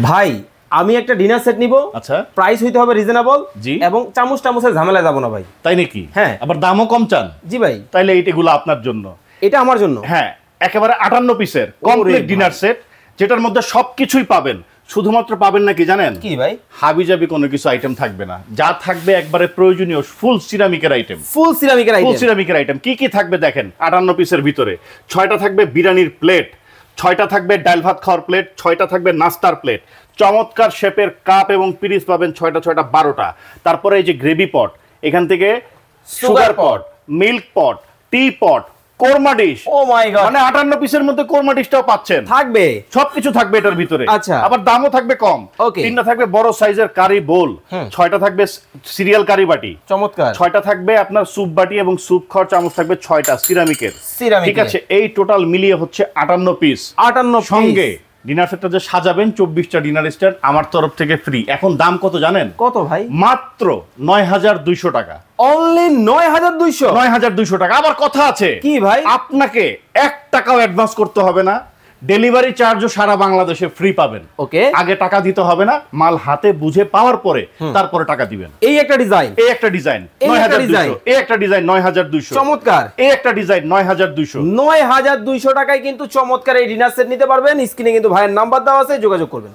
ভাই আমি একটা ডিনার সেট নিব। আচ্ছা, প্রাইস হইতে হবে রিজনেবল জি, এবং চামচ টামচের ঝামেলা যাব না ভাই। তাই নাকি? হ্যাঁ, আবার দামও কম চান? জি ভাই। তাইলে এইগুলো আপনার জন্য। এটা আমার জন্য? হ্যাঁ, একেবারে 58 পিসের কমপ্লিট ডিনার সেট, যেটার মধ্যে সবকিছুই পাবেন। শুধুমাত্র পাবেন না কি জানেন? কি ভাই? হাবিজাবি কোনো কিছু আইটেম থাকবে না, যা থাকবে একবারে প্রয়োজনীয় ফুল সিরামিকের আইটেম। ফুল সিরামিকের আইটেম? ফুল সিরামিকের আইটেম। কি কি থাকবে দেখেন, 58 পিসের ভিতরে 6টা থাকবে বিরিয়ানির প্লেট, 6টা থাকবে ডাল ভাত খাওয়ার প্লেট, 6টা থাকবে নাস্তার প্লেট, চমৎকার শেপের কাপ এবং পিরিচ পাবেন 6টা 12টা। তারপরে এই যে গ্রেভি পট, এখান থেকে সুগার পট, মিল্ক পট, টি পট, কোরমা ডিশ। ও মাই গড, মানে 58 পিসের মধ্যে কোরমা ডিশটাও পাচ্ছেন। থাকবে সবকিছু থাকবে এটার ভিতরে। আচ্ছা, আবার দামও থাকবে কম। 3টা থাকবে বড় সাইজের কারি বোল, 6টা থাকবে সিরিয়াল কারি বাটি, চমৎকার। 6টা থাকবে আপনার স্যুপ বাটি এবং স্যুপ খাওয়ার চামচ থাকবে 6টা সিরামিকের। ঠিক আছে, এই টোটাল মিলিয়ে হচ্ছে 58 পিস। 58 সঙ্গে ডিনার সেটটা যে সাজাবেন 24টা ডিনার স্ট্যান্ড আমার তরফ থেকে ফ্রি। এখন দাম কত জানেন? কত ভাই? মাত্র 9200 টাকা। অনলি 9200? 9200 টাকা। আবার কথা আছে কি ভাই? আপনাকে 1 টাকাও অ্যাডভান্স করতে হবে না, ডেলিভারি চার্জও সারা বাংলাদেশে ফ্রি পাবেন। ওকে, আগে টাকা দিতে হবে না, মাল হাতে বুঝে পাওয়ার পরে তারপরে টাকা দিবেন। এই একটা ডিজাইন, এই একটা ডিজাইন 9200, এই একটা ডিজাইন 9200, চমৎকার। এই একটা ডিজাইন 9200। 9200 টাকায় কিন্তু চমৎকার এই ডিনার সেট নিতে পারবেন। স্ক্রিনে কিন্তু ভাইয়ের নাম্বার দেওয়া আছে, যোগাযোগ করবেন।